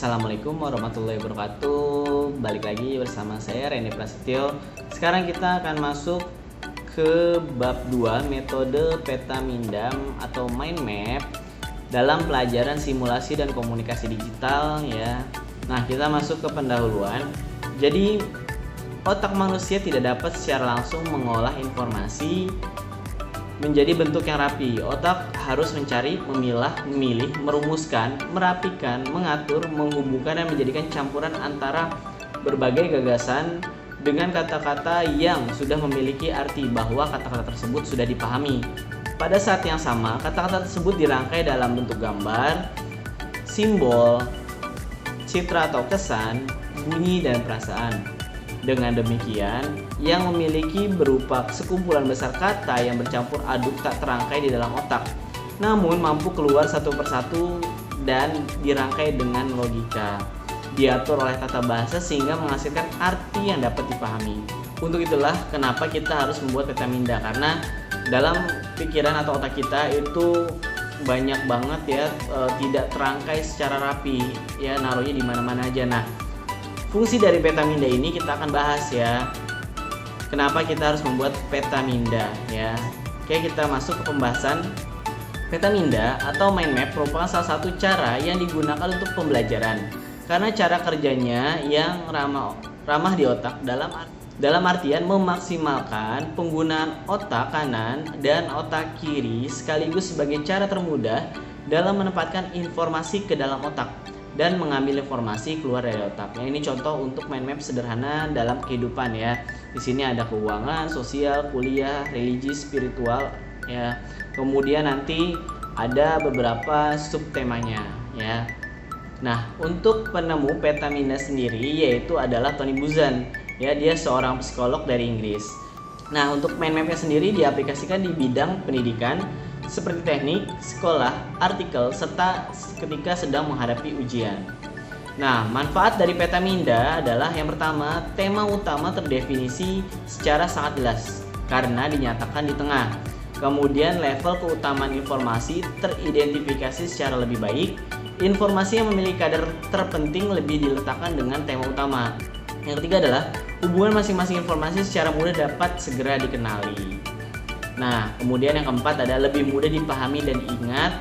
Assalamualaikum warahmatullahi wabarakatuh. Balik lagi bersama saya Rene Prasetyo. Sekarang kita akan masuk ke bab 2, metode peta mindam atau mind map dalam pelajaran simulasi dan komunikasi digital ya. Nah, kita masuk ke pendahuluan. Jadi otak manusia tidak dapat secara langsung mengolah informasi menjadi bentuk yang rapi. Otak harus mencari, memilah, memilih, merumuskan, merapikan, mengatur, menghubungkan, dan menjadikan campuran antara berbagai gagasan dengan kata-kata yang sudah memiliki arti bahwa kata-kata tersebut sudah dipahami. Pada saat yang sama, kata-kata tersebut dirangkai dalam bentuk gambar, simbol, citra atau kesan, bunyi, dan perasaan. Dengan demikian, yang memiliki berupa sekumpulan besar kata yang bercampur aduk tak terangkai di dalam otak, namun mampu keluar satu persatu dan dirangkai dengan logika, diatur oleh tata bahasa sehingga menghasilkan arti yang dapat dipahami. Untuk itulah kenapa kita harus membuat peta minda, karena dalam pikiran atau otak kita itu banyak banget ya tidak terangkai secara rapi ya, naruhnya di mana-mana aja. Nah, fungsi dari peta minda ini kita akan bahas ya. Kenapa kita harus membuat peta minda ya. Oke, kita masuk ke pembahasan. Peta minda atau mind map merupakan salah satu cara yang digunakan untuk pembelajaran. Karena cara kerjanya yang ramah di otak dalam artian memaksimalkan penggunaan otak kanan dan otak kiri sekaligus sebagai cara termudah dalam menempatkan informasi ke dalam otak dan mengambil informasi keluar dari otak. Ini contoh untuk mind map sederhana dalam kehidupan ya. Di sini ada keuangan, sosial, kuliah, religi, spiritual ya. Kemudian nanti ada beberapa subtemanya ya. Nah, untuk penemu peta minda sendiri yaitu adalah Tony Buzan ya, dia seorang psikolog dari Inggris. Nah, untuk mind mapnya sendiri diaplikasikan di bidang pendidikan seperti teknik, sekolah, artikel, serta ketika sedang menghadapi ujian. Nah, manfaat dari peta minda adalah yang pertama, tema utama terdefinisi secara sangat jelas karena dinyatakan di tengah. Kemudian level keutamaan informasi teridentifikasi secara lebih baik. Informasi yang memiliki kadar terpenting lebih diletakkan dengan tema utama. Yang ketiga adalah hubungan masing-masing informasi secara mudah dapat segera dikenali. Nah, kemudian yang keempat adalah lebih mudah dipahami dan diingat.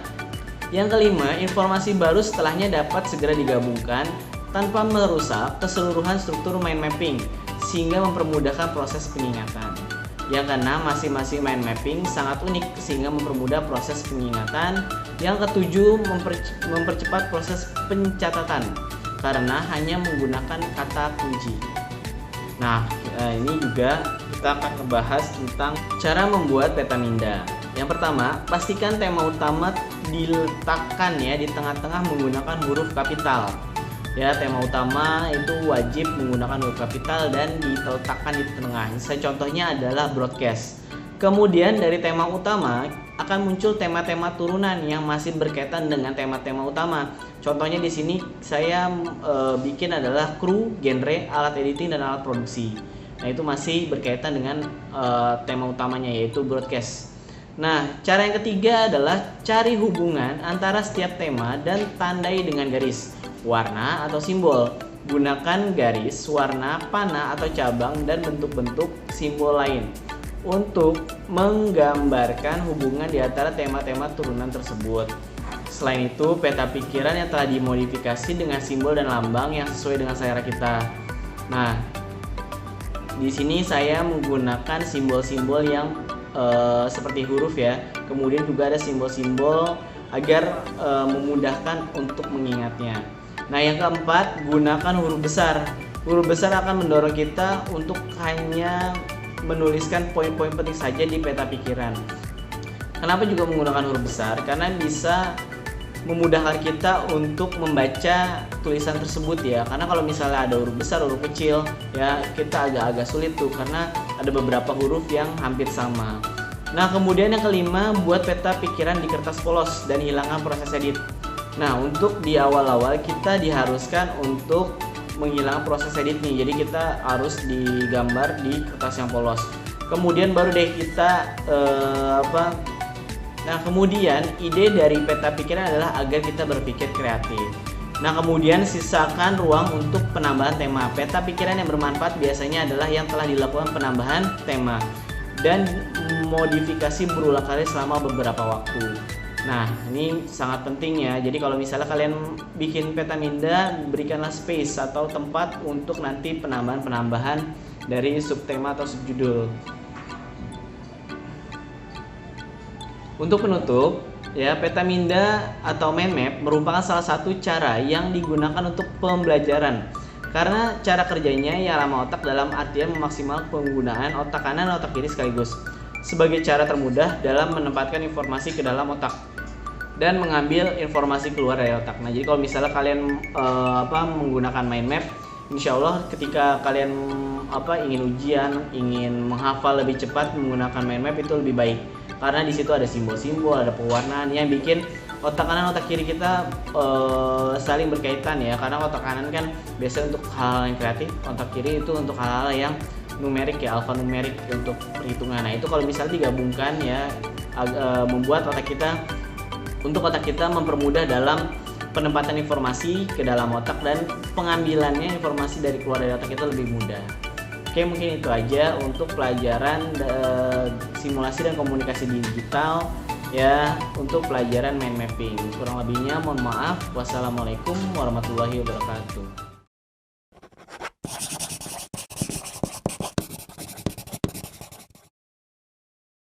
Yang kelima, informasi baru setelahnya dapat segera digabungkan tanpa merusak keseluruhan struktur mind mapping sehingga mempermudahkan proses pengingatan. Yang keenam, masing-masing mind mapping sangat unik sehingga mempermudah proses pengingatan. Yang ketujuh, mempercepat proses pencatatan karena hanya menggunakan kata kunci. Nah, ini juga kita akan membahas tentang cara membuat peta minda. Yang pertama, pastikan tema utama diletakkan ya di tengah-tengah menggunakan huruf kapital. Ya, tema utama itu wajib menggunakan huruf kapital dan diletakkan di tengah. Contohnya adalah broadcast. Kemudian dari tema utama akan muncul tema-tema turunan yang masih berkaitan dengan tema-tema utama. Contohnya di sini saya bikin adalah kru, genre, alat editing, dan alat produksi. Nah, itu masih berkaitan dengan tema utamanya yaitu broadcast. Nah, cara yang ketiga adalah cari hubungan antara setiap tema dan tandai dengan garis, warna, atau simbol. Gunakan garis, warna, panah, atau cabang, dan bentuk-bentuk simbol lain untuk menggambarkan hubungan di antara tema-tema turunan tersebut. Selain itu, peta pikiran yang telah dimodifikasi dengan simbol dan lambang yang sesuai dengan selera kita. Nah, di sini saya menggunakan simbol-simbol yang seperti huruf ya. Kemudian juga ada simbol-simbol agar memudahkan untuk mengingatnya. Nah, yang keempat, gunakan huruf besar. Huruf besar akan mendorong kita untuk hanya menuliskan poin-poin penting saja di peta pikiran. Kenapa juga menggunakan huruf besar? Karena bisa memudahkan kita untuk membaca tulisan tersebut ya. Karena kalau misalnya ada huruf besar, huruf kecil ya, kita agak-agak sulit tuh karena ada beberapa huruf yang hampir sama. Nah, kemudian yang kelima, buat peta pikiran di kertas polos dan hilangkan proses edit. Nah, untuk di awal-awal kita diharuskan untuk menghilangkan proses edit nih. Jadi kita harus digambar di kertas yang polos. Kemudian baru deh kita Nah, kemudian ide dari peta pikiran adalah agar kita berpikir kreatif. Nah, kemudian sisakan ruang untuk penambahan tema. Peta pikiran yang bermanfaat biasanya adalah yang telah dilakukan penambahan tema dan modifikasi berulang kali selama beberapa waktu. Nah, ini sangat penting ya. Jadi kalau misalnya kalian bikin peta minda, berikanlah space atau tempat untuk nanti penambahan-penambahan dari subtema atau subjudul. Untuk penutup, ya, peta minda atau mind map merupakan salah satu cara yang digunakan untuk pembelajaran. Karena cara kerjanya ya lama otak dalam artian memaksimalkan penggunaan otak kanan dan otak kiri sekaligus sebagai cara termudah dalam menempatkan informasi ke dalam otak dan mengambil informasi keluar dari otak. Nah, jadi kalau misalnya kalian menggunakan mind map, insya Allah ketika kalian ingin ujian, ingin menghafal lebih cepat menggunakan mind map itu lebih baik. Karena di situ ada simbol-simbol, ada pewarnaan yang bikin otak kanan otak kiri kita saling berkaitan ya. Karena otak kanan kan biasanya untuk hal-hal yang kreatif, otak kiri itu untuk hal-hal yang numerik ya, alfanumerik untuk perhitungan. Nah, itu kalau misalnya digabungkan ya membuat otak kita mempermudah dalam penempatan informasi ke dalam otak dan pengambilannya informasi dari keluar dari otak itu lebih mudah. Oke, mungkin itu aja untuk pelajaran simulasi dan komunikasi digital ya, untuk pelajaran mind mapping. Kurang lebihnya mohon maaf. Wassalamualaikum warahmatullahi wabarakatuh.